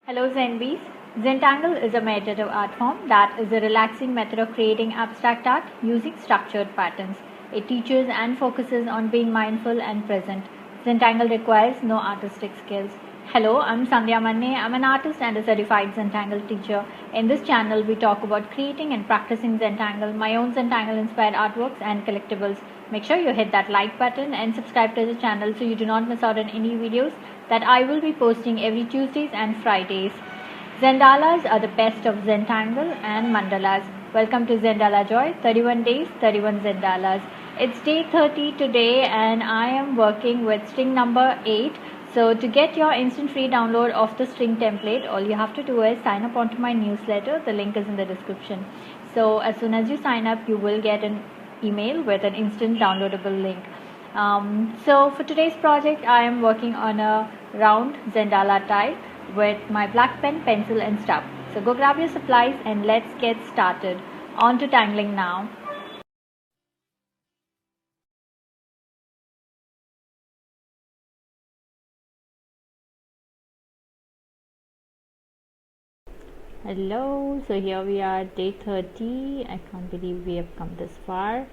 Hello Zenbees. Zentangle is a meditative art form that is a relaxing method of creating abstract art using structured patterns. It teaches and focuses on being mindful and present. Zentangle requires no artistic skills. Hello, I'm Sandhya Manne. I'm an artist and a certified Zentangle teacher. In this channel, we talk about creating and practicing Zentangle, my own Zentangle inspired artworks and collectibles. Make sure you hit that like button and subscribe to the channel so you do not miss out on any videos that I will be posting every Tuesdays and Fridays. Zendalas are the best of Zentangle and Mandalas. Welcome to Zendala Joy, 31 days, 31 Zendalas. It's day 30 today and I am working with string number 8. So to get your instant free download of the string template, all you have to do is sign up onto my newsletter. The link is in the description. So as soon as you sign up, you will get an email with an instant downloadable link. So for today's project, I am working on a round Zendala tile with my black pen, pencil and stub. So go grab your supplies and let's get started. On to tangling now. Hello, so here we are, day 30. I can't believe we have come this far,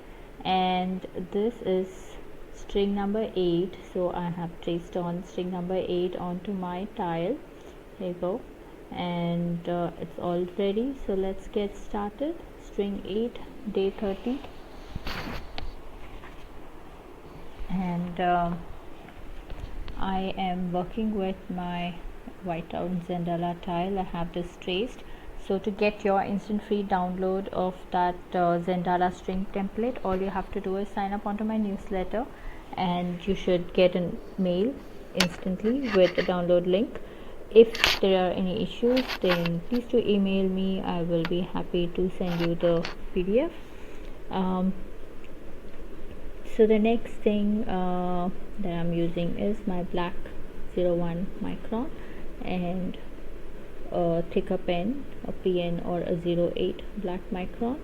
and this is string number 8. So I have traced on string number 8 onto my tile. There you go, and it's all ready. So let's get started. String 8, day 30, and I am working with my white out Zendala tile. I have this traced. So to get your instant free download of that Zendala string template, all you have to do is sign up onto my newsletter and you should get a mail instantly with the download link. If there are any issues, then please do email me. I will be happy to send you the PDF. So the next thing that I'm using is my black 01 Micron and a thicker pen, a PN or a 08 black Micron,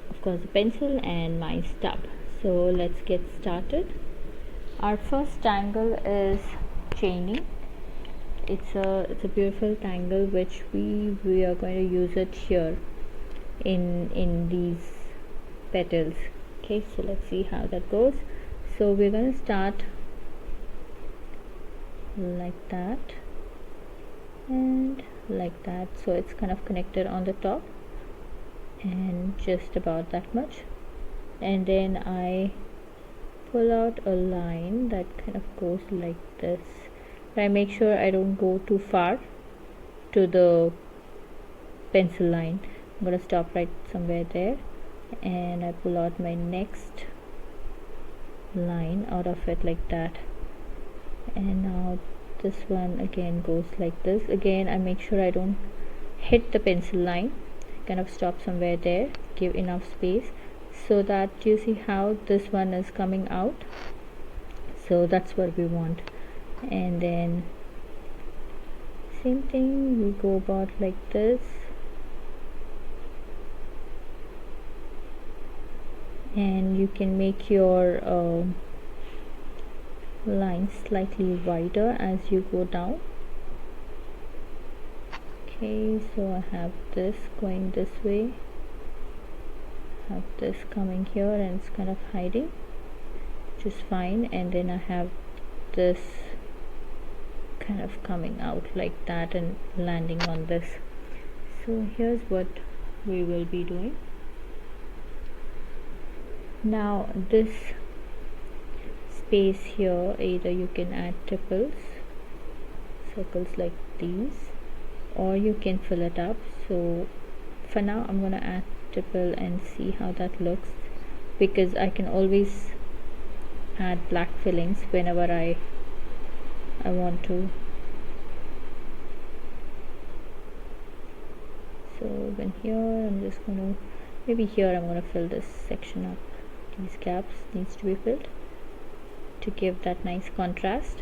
of course a pencil and my stub. So let's get started. Our first tangle is chaining. It's a beautiful tangle which we are going to use it here in these petals. Okay, so let's see how that goes. So we're going to start like that and like that, so it's kind of connected on the top and just about that much, and then I pull out a line that kind of goes like this, but I make sure I don't go too far to the pencil line. I'm going to stop right somewhere there, and I pull out my next line out of it like that, and now this one again goes like this. Again I make sure I don't hit the pencil line, kind of stop somewhere there, give enough space so that you see how this one is coming out. So that's what we want, and then same thing, we go about like this, and you can make your line slightly wider as you go down. Okay, so I have this going this way, have this coming here, and it's kind of hiding, which is fine, and then I have this kind of coming out like that and landing on this. So here's what we will be doing. Now this space here, either you can add triples, circles like these, or you can fill it up. So for now I'm gonna add triple and see how that looks, because I can always add black fillings whenever I want to. So when here I'm just gonna, maybe here I'm gonna fill this section up. These gaps needs to be filled to give that nice contrast.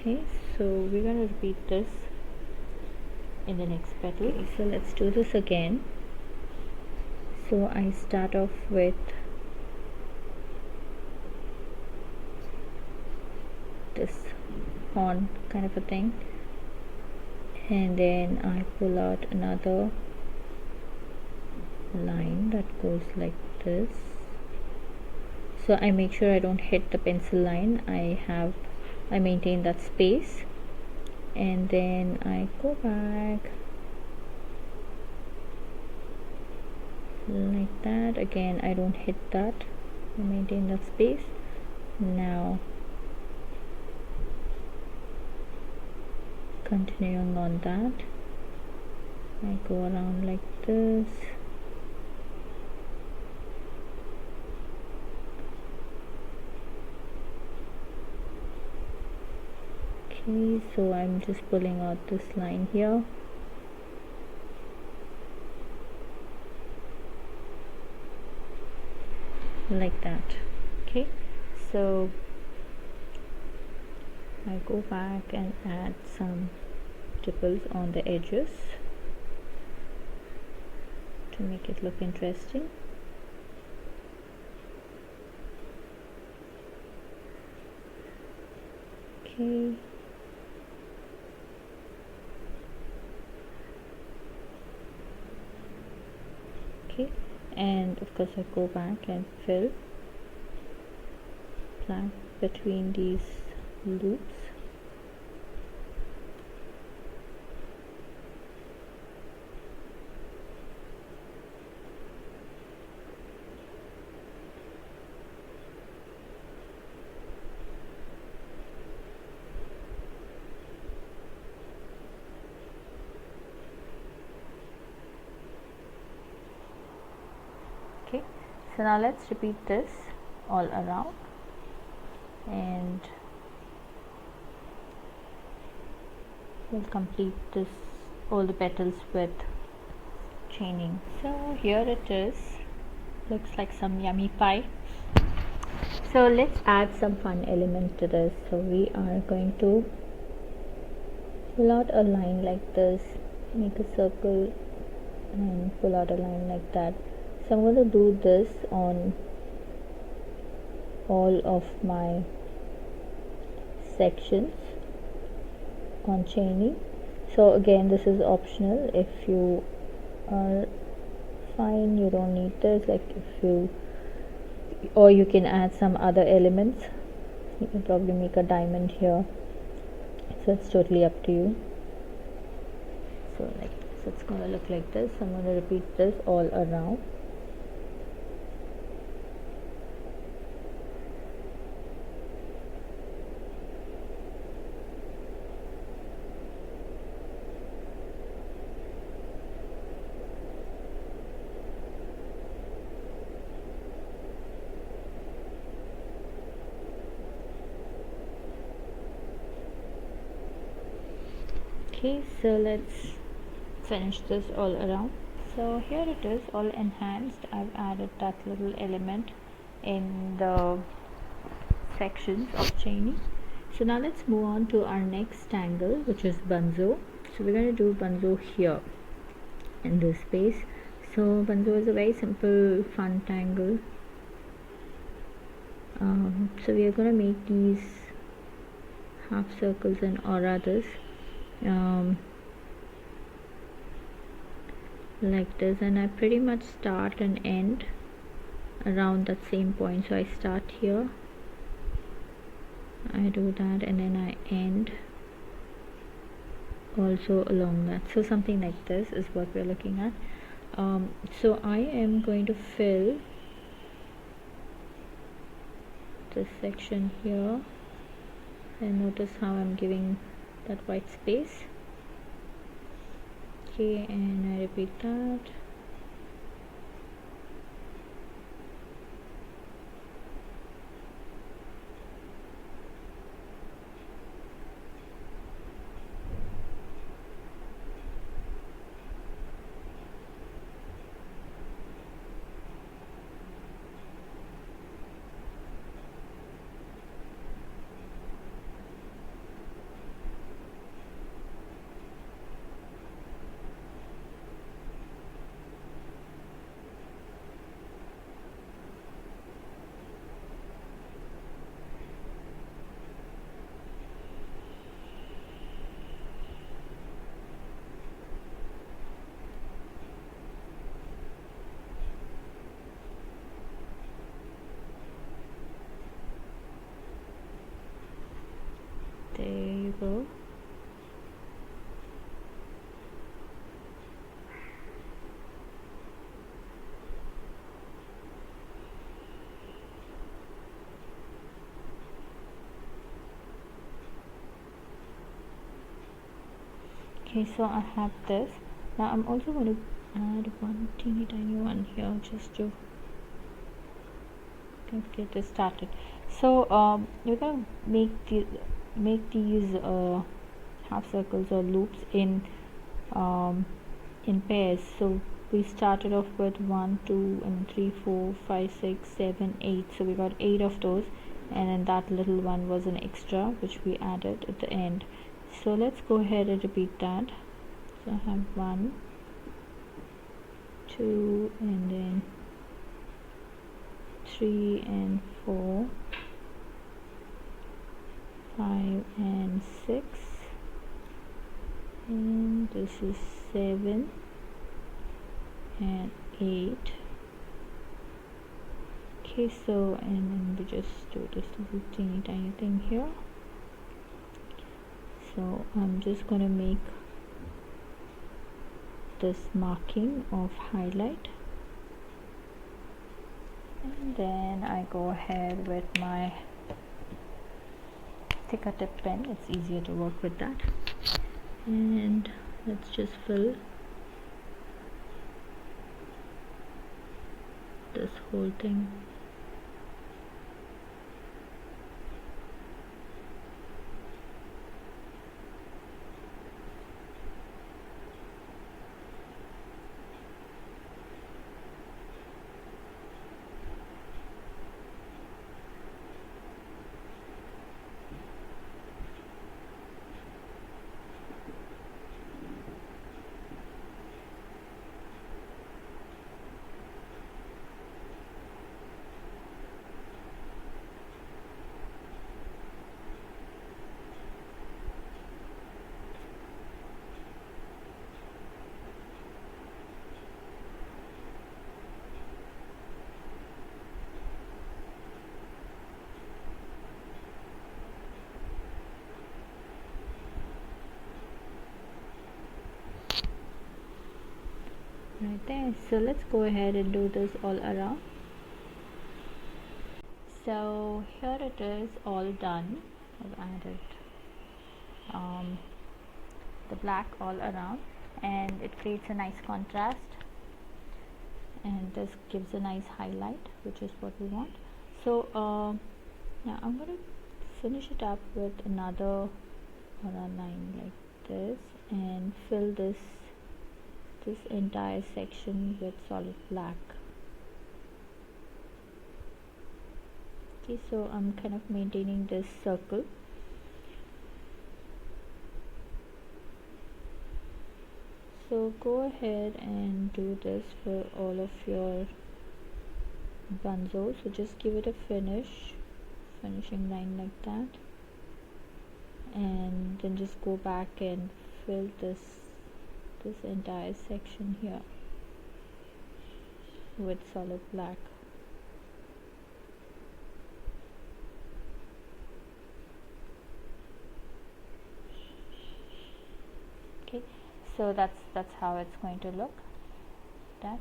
Okay, so we're going to repeat this in the next petal. Okay, so let's do this again. So I start off with this horn kind of a thing, and then I pull out another line that goes like this. So I make sure I don't hit the pencil line. I maintain that space, and then I go back like that. Again, I don't hit that. I maintain that space. Now continuing on that, I go around like this. Okay, so I'm just pulling out this line here. Like that. Okay, so I go back and add some ripples on the edges to make it look interesting. Okay. Okay, and of course I go back and fill blank between these loops. Okay, so now let's repeat this all around, and we'll complete this all the petals with chaining. So here it is, looks like some yummy pie. So let's add some fun element to this. So we are going to pull out a line like this, make a circle and pull out a line like that. So I'm going to do this on all of my sections on chaining. So again, this is optional. If you are fine, you don't need this, like if you, or you can add some other elements. You can probably make a diamond here, so it's totally up to you. So like this, it's going to look like this. I'm going to repeat this all around. Okay, so let's finish this all around. So here it is, all enhanced. I've added that little element in the sections of chaining. So now let's move on to our next tangle, which is Bunzo. So we're going to do Bunzo here in this space. So Bunzo is a very simple fun tangle. So we are going to make these half circles and or others like this, and I pretty much start and end around that same point. So I start here, I do that, and then I end also along that. So something like this is what we're looking at. So I am going to fill this section here, and notice how I'm giving that white space. Okay, and I repeat that. Okay, so I have this. Now I'm also going to add one teeny tiny one here just to get this started. So we're going to make these half circles or loops in pairs. So we started off with 1, 2, and 3, 4, 5, 6, 7, 8. So we got 8 of those, and then that little one was an extra which we added at the end. So let's go ahead and repeat that. So I have 1, 2, and then 3 and 4, 5 and 6, and this is 7 and 8. Okay, so and then we just do this little teeny tiny thing here. So I'm just going to make this marking of highlight, and then I go ahead with my thicker tip pen. It's easier to work with that, and let's just fill this whole thing. Right there. So let's go ahead and do this all around. So here it is, all done. I've added the black all around, and it creates a nice contrast, and this gives a nice highlight, which is what we want. So now I'm going to finish it up with another line like this and fill this entire section with solid black. Okay, so I'm kind of maintaining this circle. So go ahead and do this for all of your Bunzo. So just give it a finishing line like that, and then just go back and fill this entire section here with solid black. Okay, so that's how it's going to look. So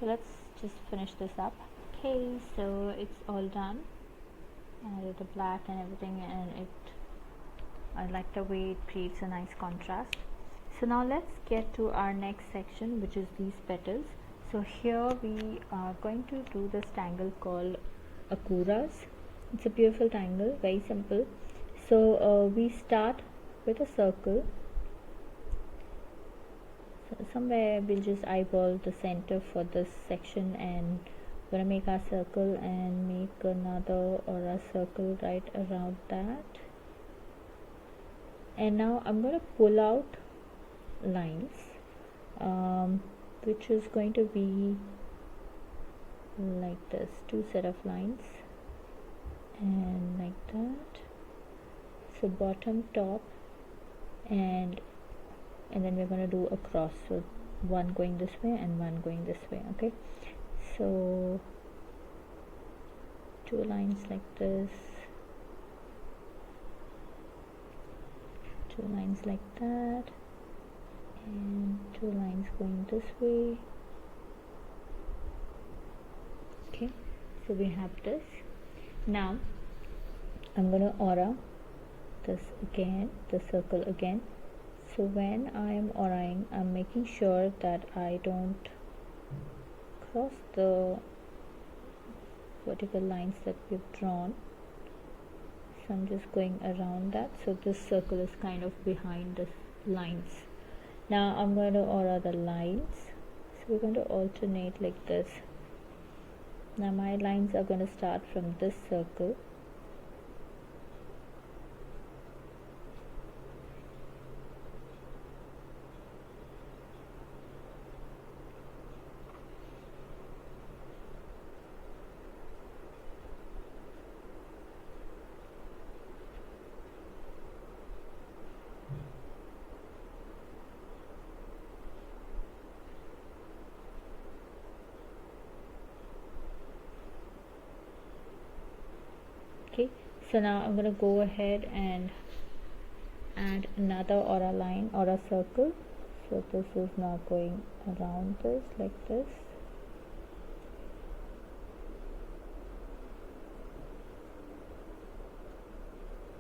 let's just finish this up. Okay, so it's all done. Added the black and everything, and I like the way it creates a nice contrast. So now let's get to our next section, which is these petals. So here we are going to do this tangle called Arukas. It's a beautiful tangle, very simple. So we start with a circle. So somewhere we'll just eyeball the center for this section, and we're going to make our circle and make another or a circle right around that. And now I'm going to pull out lines, which is going to be like this, 2 set of lines, and like that. So bottom, top, and then we're going to do a cross, so one going this way and one going this way. Okay, so 2 lines like this, 2 lines like that, and 2 lines going this way. Okay, so we have this. Now I'm going to aura this again, the circle again. So when I am auraing, I'm making sure that I don't cross the vertical lines that we've drawn. So I'm just going around that, so this circle is kind of behind the lines. Now I'm going to aura the lines, so we're going to alternate like this. Now my lines are going to start from this circle, okay. So now I'm going to go ahead and add another aura line or a circle. So this is now going around this like this.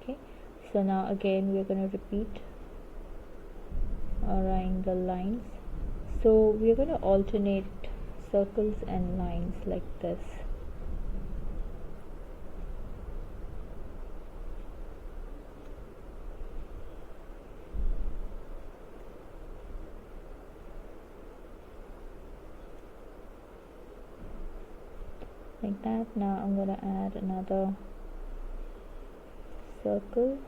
Okay, so now again we're going to repeat auraing the lines. So we're going to alternate circles and lines like this. Like that. Now I'm going to add another circle.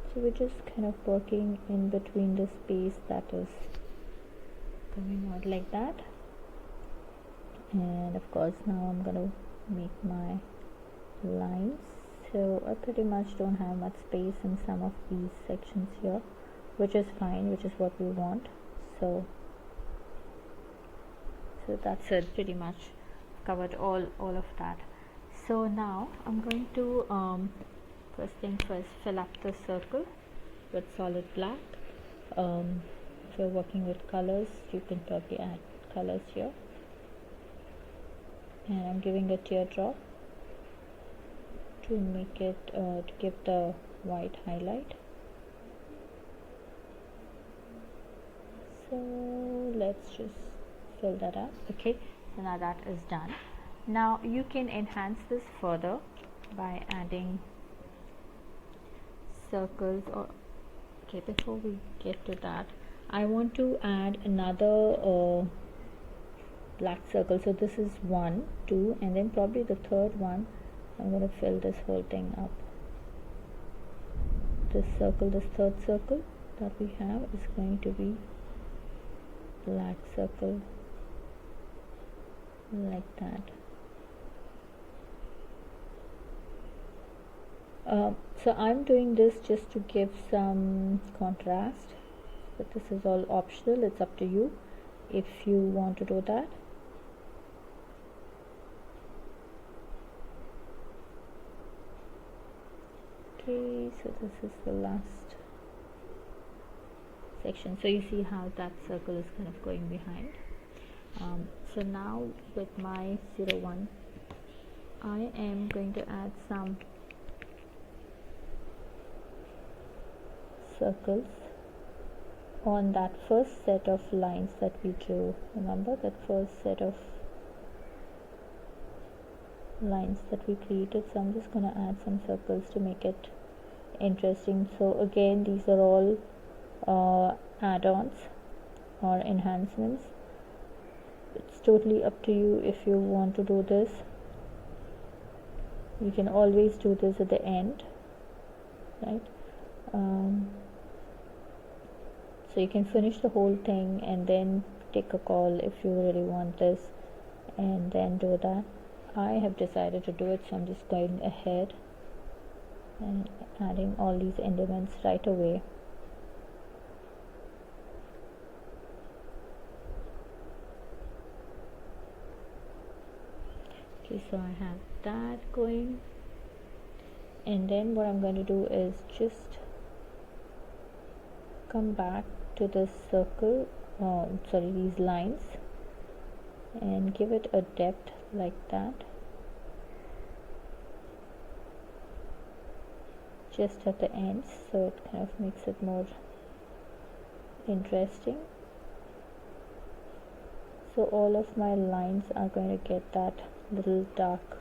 So we're just kind of working in between the space that is coming out like that. And of course now I'm going to make my lines. So I pretty much don't have much space in some of these sections here, which is fine, which is what we want. So that's it, pretty much covered all of that. So now I'm going to first thing first, fill up the circle with solid black. If you're working with colors, you can probably add colors here. And I'm giving a teardrop to make it to give the white highlight. So let's just fill that up. Okay, so now that is done. Now you can enhance this further by adding circles. Or okay, before we get to that, I want to add another black circle. So this is 1, 2, and then probably the third one. I'm going to fill this whole thing up. This circle, this third circle that we have is going to be black circle like that. So I'm doing this just to give some contrast, but this is all optional. It's up to you if you want to do that. Okay, so this is the last section. So you see how that circle is kind of going behind. So now with my 01, I am going to add some circles on that first set of lines that we drew. Remember that first set of lines that we created? So I'm just going to add some circles to make it interesting. So again, these are all add-ons or enhancements. It's totally up to you if you want to do this. You can always do this at the end, right? So you can finish the whole thing and then take a call if you really want this, and then do that. I have decided to do it, so I'm just going ahead and adding all these elements right away. Okay, so I have that going, and then what I'm going to do is just come back to this circle, these lines, and give it a depth like that. just at the ends, so it kind of makes it more interesting. So all of my lines are going to get that little dark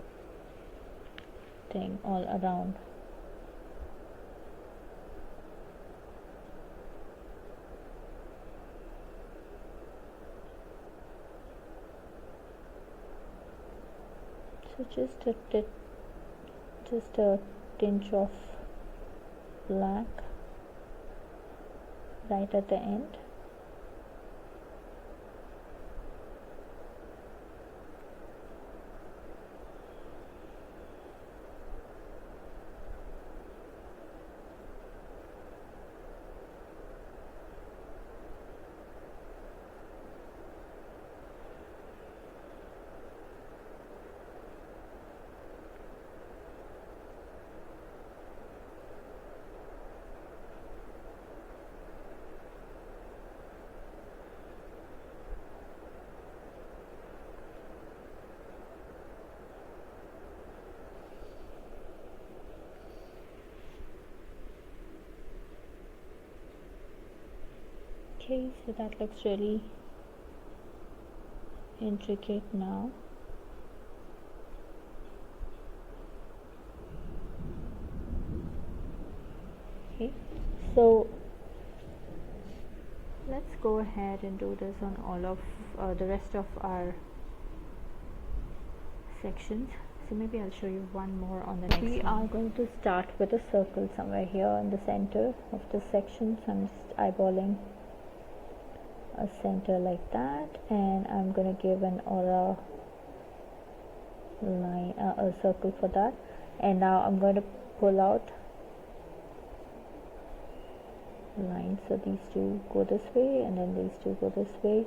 thing all around. So just a tinge of black right at the end. Okay, so that looks really intricate now. Okay, so let's go ahead and do this on all of the rest of our sections. So maybe I'll show you one more on the next one. We are going to start with a circle somewhere here in the center of the section. So I'm just eyeballing a center like that, and I'm going to give an aura line, a circle for that. And now I'm going to pull out lines, so these two go this way and then these two go this way,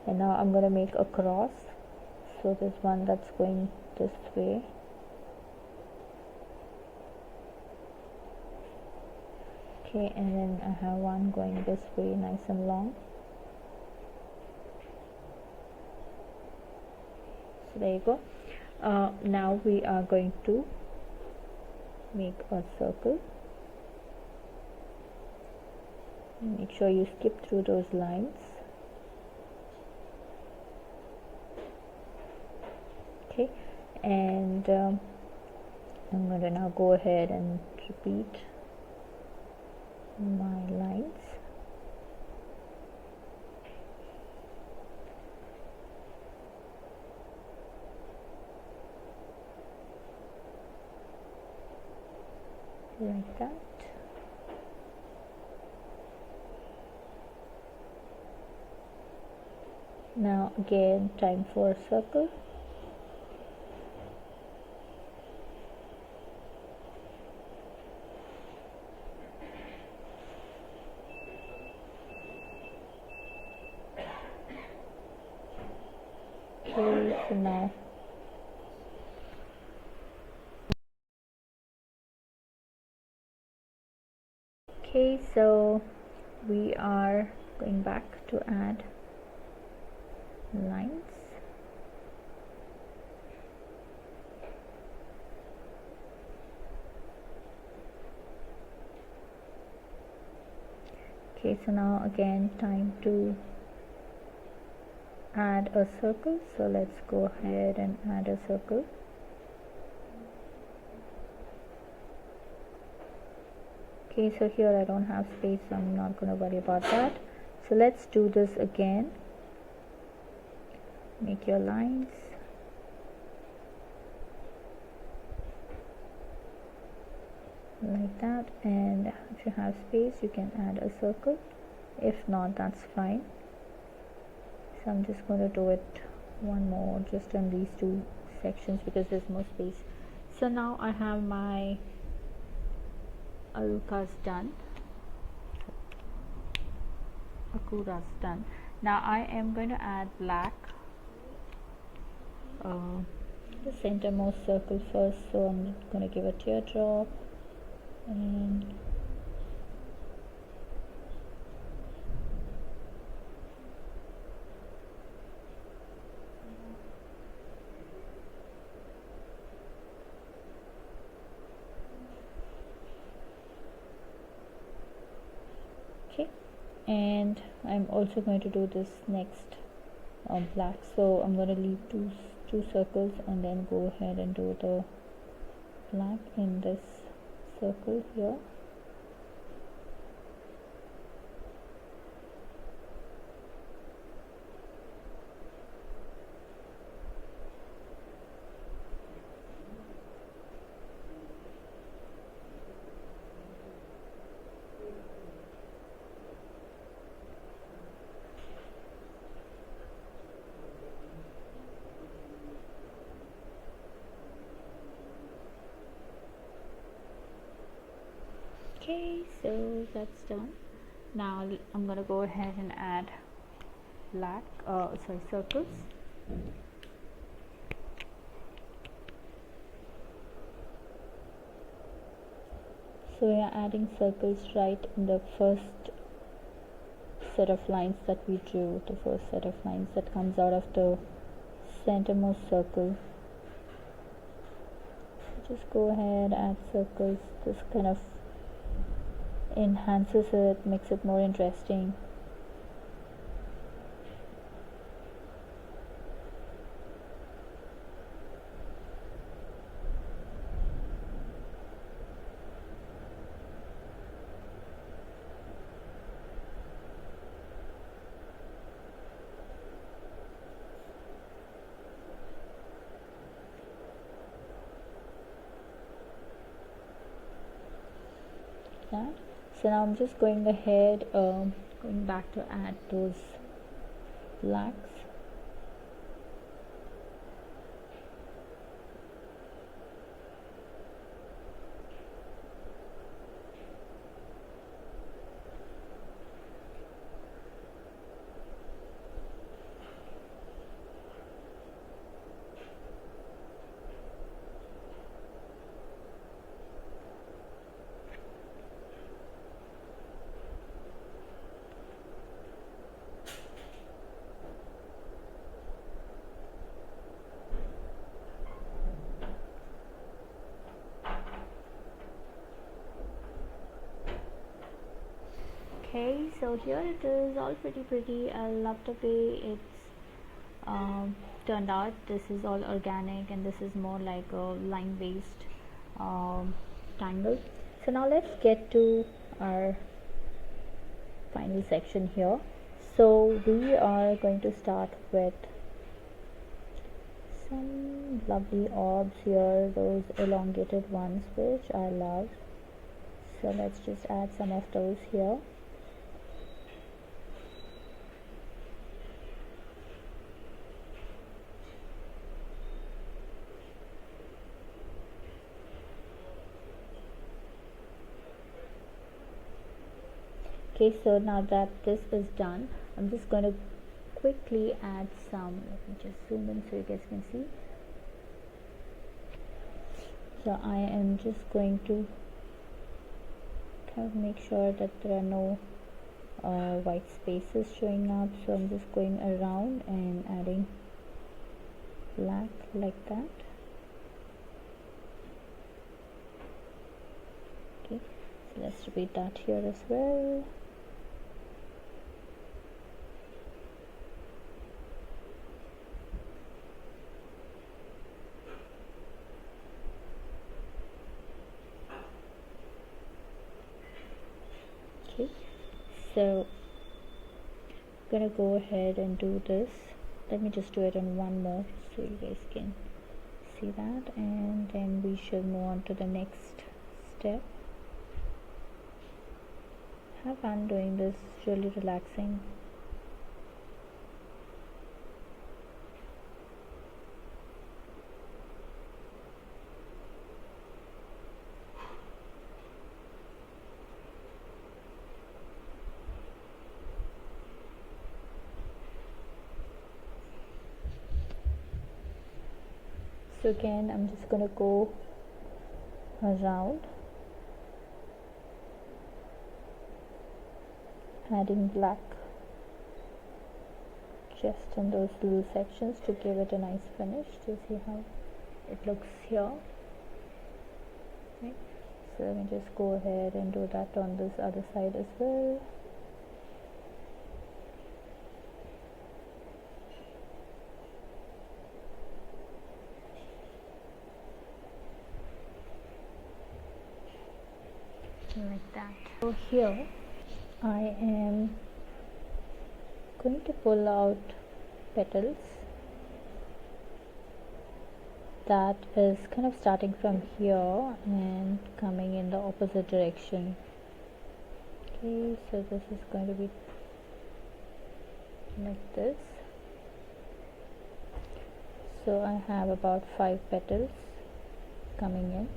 and now I'm going to make a cross. So there's one that's going this way, okay, and then I have one going this way, nice and long. So there you go. Now we are going to make a circle. Make sure you skip through those lines. Okay, and I'm going to now go ahead and repeat my lines. Like that. Now again, time for a circle. Okay, so now okay, so we are going back to add lines. Okay, so now again time to add a circle. So let's go ahead and add a circle. Okay, so here I don't have space, so I'm not going to worry about that. So let's do this again. Make your lines. Like that, and if you have space you can add a circle. If not, that's fine. So I'm just going to do it one more just on these two sections because there's more space. So now I have my Arukas done, Akuras done. Now I am going to add black, the centermost circle first. So I'm going to give a teardrop and Okay, and I'm also going to do this next black, so I'm going to leave two circles and then go ahead and do the black in this circle here. Okay, so that's done. Now I'm gonna go ahead and add circles. So we are adding circles right in the first set of lines that we drew, the first set of lines that comes out of the centermost circle. Just go ahead, add circles. This kind of enhances it, makes it more interesting. That. So now I'm just going ahead, going back to add those blacks. Okay, so here it is, all pretty. I love the way it's turned out. This is all organic and this is more like a line based tangle. So now let's get to our final section here. So we are going to start with some lovely orbs here, those elongated ones which I love. So let's just add some of those here. Okay, so now that this is done, I'm just going to quickly add some, let me just zoom in so you guys can see. So I am just going to kind of make sure that there are no white spaces showing up, so I'm just going around and adding black like that. Okay, so let's repeat that here as well. So I'm gonna go ahead and do this. Let me just do it on one more so you guys can see that, and then we should move on to the next step. Have fun doing this, it's really relaxing. So again, I'm just going to go around, adding black just in those little sections to give it a nice finish. Do you see how it looks here? Okay. So let me just go ahead and do that on this other side as well. like that. So here I am going to pull out petals that is kind of starting from here and coming in the opposite direction. Okay, so this is going to be like this. So I have about 5 petals coming in.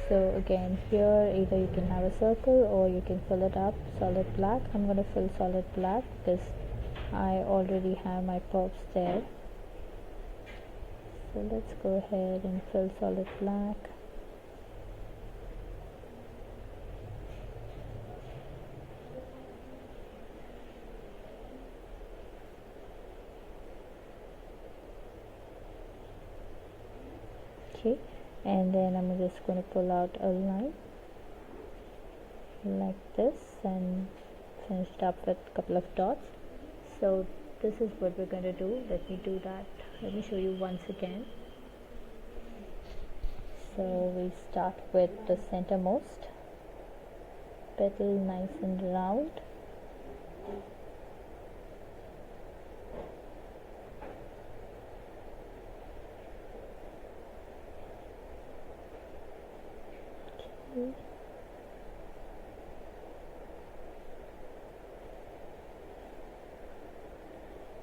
So again, here either you can have a circle or you can fill it up solid black. I'm going to fill solid black because I already have my pops there. So let's go ahead and fill solid black. Okay, and then I'm just going to pull out a line like this and finish it up with a couple of dots. So this is what we're going to do. Let me do that. Let me show you once again. So we start with the centermost petal, nice and round. Okay.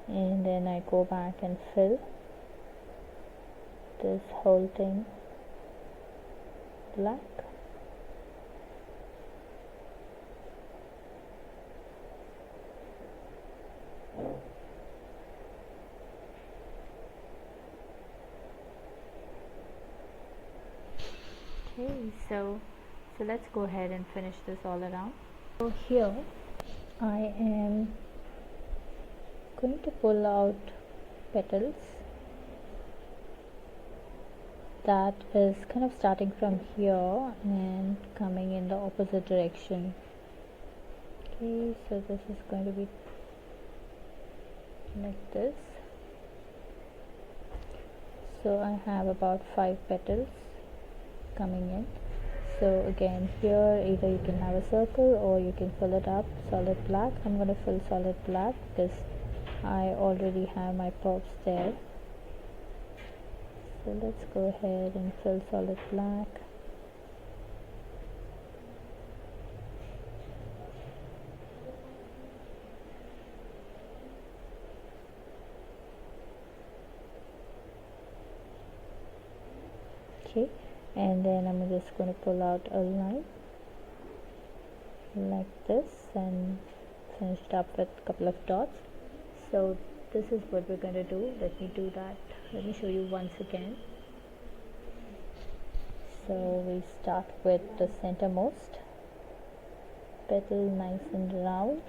And then I go back and fill this whole thing black. Okay, so let's go ahead and finish this all around. So here I am going to pull out petals that is kind of starting from here and coming in the opposite direction. Okay, so this is going to be like this. So I have about 5 petals coming in. So again, here either you can have a circle or you can fill it up solid black. I'm going to fill solid black because I already have my pops there. So let's go ahead and fill solid black. Okay, and then I'm just going to pull out a line like this and finish it up with a couple of dots. So this is what we're going to do. Let me do that. Let me show you once again. So we start with the centermost petal, nice and round.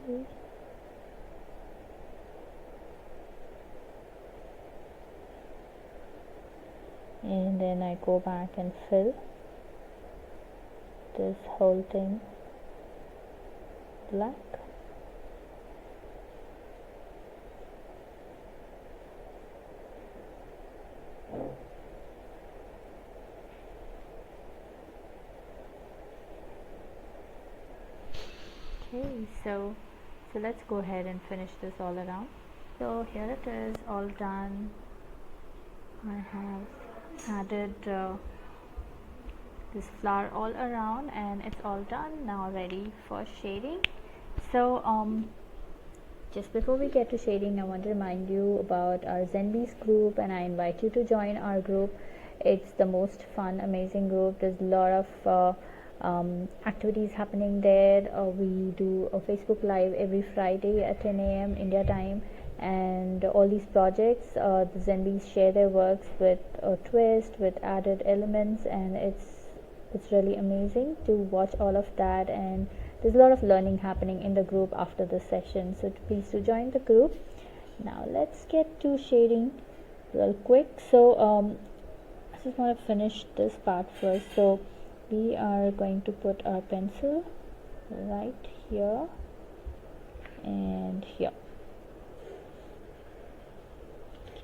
Okay. And then I go back and fill this whole thing black. Okay, so let's go ahead and finish this all around. So here it is, all done. I have added this flower all around and it's all done. Now ready for shading. So just before we get to shading, I want to remind you about our Zenbees group, and I invite you to join our group. It's the most fun, amazing group. There's a lot of activities happening there. We do a Facebook Live every Friday at 10 a.m. India time, and all these projects, the Zenbees share their works with a twist, with added elements, and it's really amazing to watch all of that. And there's a lot of learning happening in the group after the session, so please do join the group. Now let's get to shading real quick. So I just want to finish this part first. So we are going to put our pencil right here and here.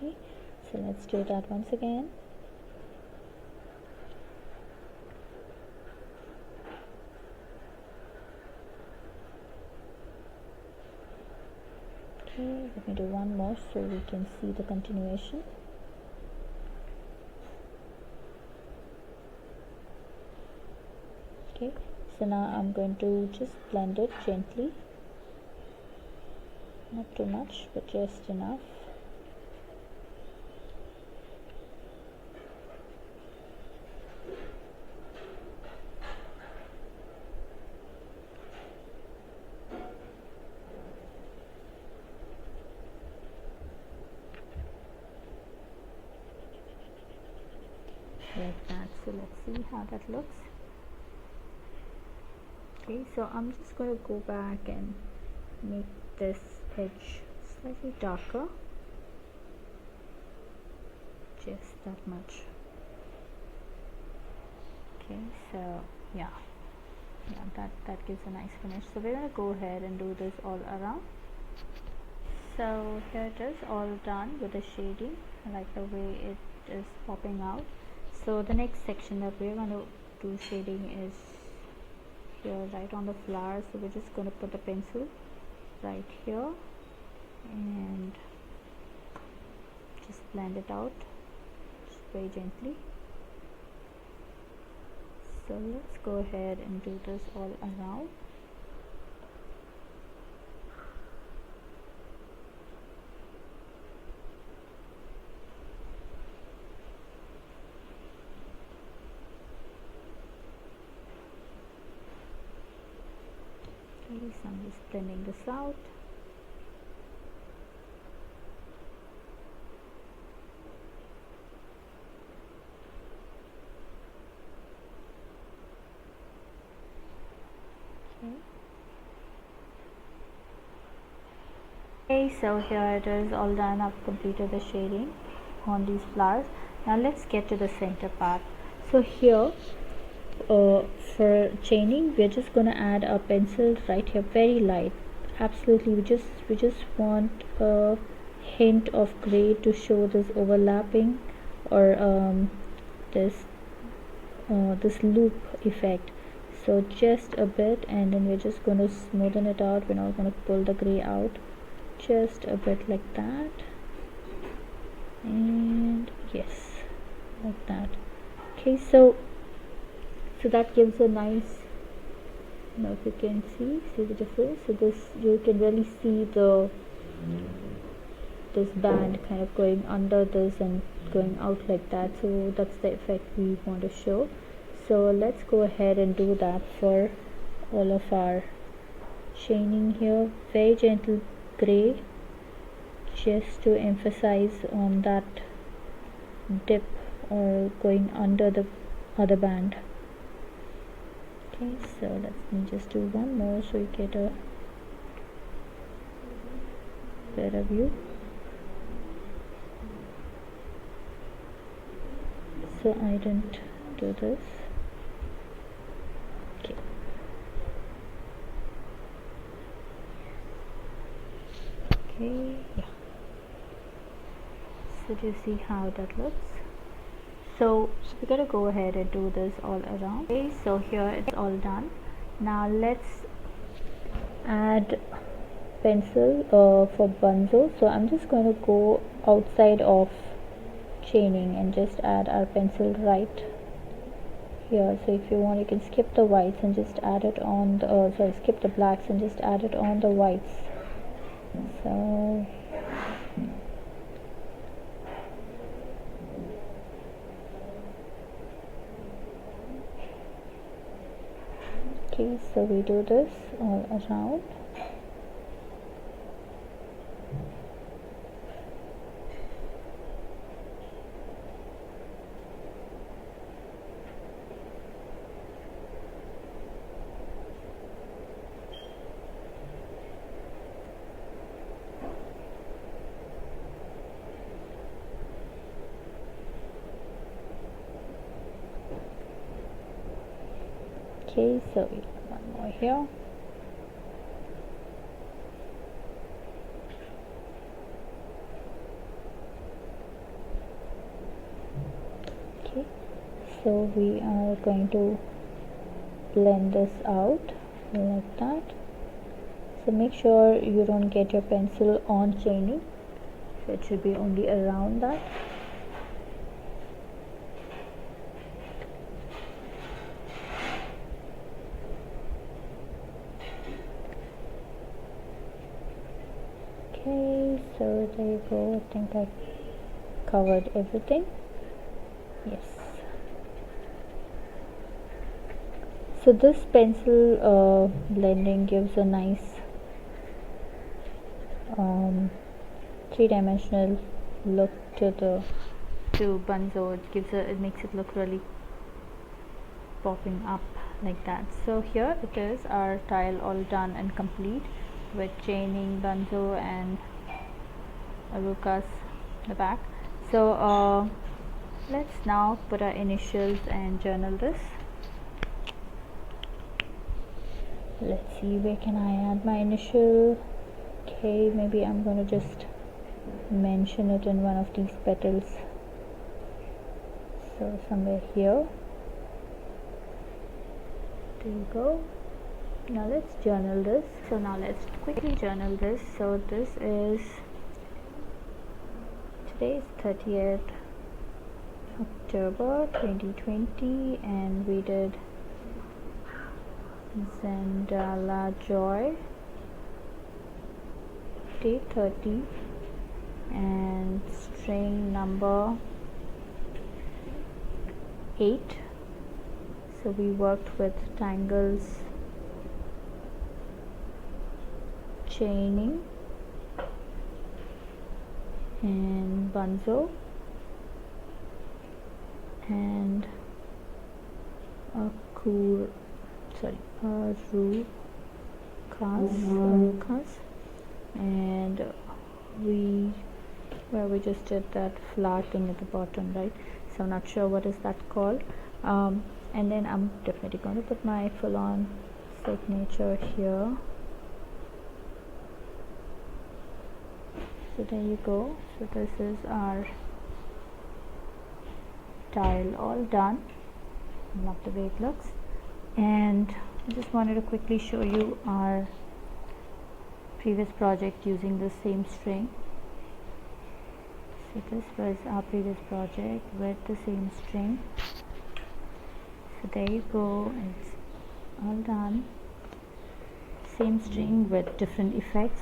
Okay, so let's do that once again. Okay, let me do one more so we can see the continuation. Okay, so now I'm going to just blend it gently, not too much but just enough. Like that. So let's see how that looks. Okay, so I'm just going to go back and make this edge slightly darker, just that much. Okay, so yeah, that gives a nice finish. So we're going to go ahead and do this all around. So here it is, all done with the shading. I like the way it is popping out. So the next section that we're going to do shading is here, right on the flower. So we're just going to put the pencil right here and just blend it out just very gently. So let's go ahead and do this all around. Okay, so I'm just blending this out. Okay, so here it is, all done. I've completed the shading on these flowers. Now let's get to the center part. So here for chaining, we're just going to add our pencil right here, very light. Absolutely, we just want a hint of gray to show this overlapping or this loop effect. So just a bit, and then we're just going to smoothen it out. We're not going to pull the gray out, just a bit like that, and yes, like that. Okay, so that gives a nice, now if you can see the difference. So this, you can really see this band kind of going under this and going out like that. So that's the effect we want to show. So let's go ahead and do that for all of our chaining here. Very gentle gray, just to emphasize on that dip or going under the other band. Okay, so let me just do one more so you get a better view. So I didn't do this. Okay. Okay, yeah. So do you see how that looks? So we're going to go ahead and do this all around. Okay, so here it's all done. Now let's add pencil for Bunzo. So I'm just going to go outside of chaining and just add our pencil right here. So if you want, you can skip the whites and just add it on the skip the blacks and just add it on the whites. So okay, so we do this all around. Okay, so we have one more here. So we are going to blend this out like that. So make sure you don't get your pencil on chaining, so it should be only around that. Okay, so there you go. I think I covered everything. Yes. So this pencil blending gives a nice three-dimensional look to Bunzo. It makes it look really popping up like that. So here it is, our tile all done and complete with chaining, Bunzo and Arukas the back. So let's now put our initials and journal this. Let's see, where can I add my initial? Okay, maybe I'm going to just mention it in one of these petals, so somewhere here. There you go. Now let's journal this. So now let's quickly journal this. So this is, today is 30th October 2020 and we did Zendala Joy, day 30, and string number 8. So we worked with Tangles, chaining, and Bunzo, and Arukas, and we just did that flower thing at the bottom, right? So I'm not sure what is that called. And then I'm definitely going to put my full-on signature here. So there you go. So this is our tile all done. Love the way it looks. And I just wanted to quickly show you our previous project using the same string. So this was our previous project with the same string. So there you go, it's all done. Same string with different effects.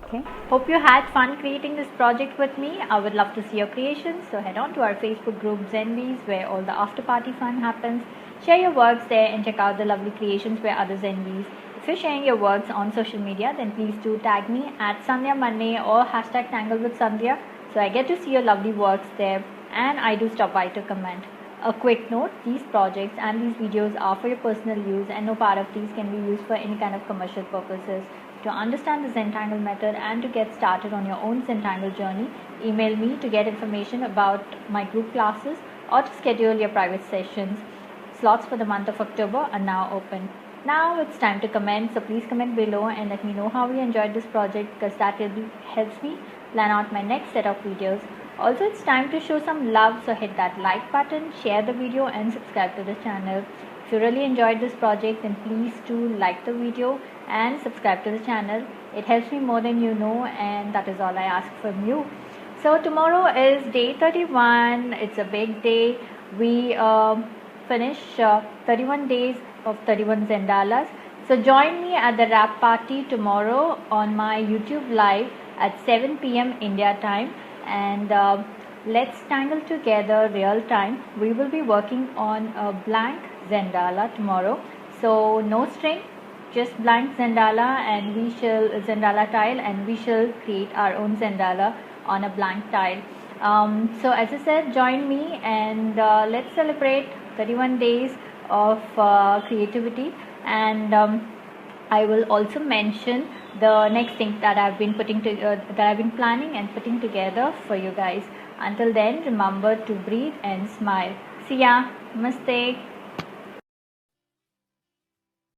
Okay, hope you had fun creating this project with me. I would love to see your creations, so head on to our Facebook group Zendalas, where all the after party fun happens. Share your works there and check out the lovely creations by other Zendalas. If you're sharing your works on social media, then please do tag me at Sandhya Manne or hashtag Tangle with Sandhya, so I get to see your lovely works there and I do stop by to comment. A quick note, these projects and these videos are for your personal use and no part of these can be used for any kind of commercial purposes. To understand the Zentangle method and to get started on your own Zentangle journey, email me to get information about my group classes or to schedule your private sessions. Slots for the month of October are now open. Now it's time to comment, so please comment below and let me know how you enjoyed this project, because that really helps me plan out my next set of videos. Also, it's time to show some love, so hit that like button, share the video and subscribe to the channel. If you really enjoyed this project, then please do like the video and subscribe to the channel. It helps me more than you know, and that is all I ask from you. So tomorrow is day 31. It's a big day. We finish 31 days of 31 Zendalas. So join me at the wrap party tomorrow on my YouTube live at 7 p.m. India time, and let's tangle together real time. We will be working on a blank Zendala tomorrow. So no string, just blank Zendala, and we shall Zendala tile, and we shall create our own Zendala on a blank tile. So as I said, join me and let's celebrate 31 days of creativity. And I will also mention the next thing that I've been planning and putting together for you guys. Until then, remember to breathe and smile. See ya. Namaste.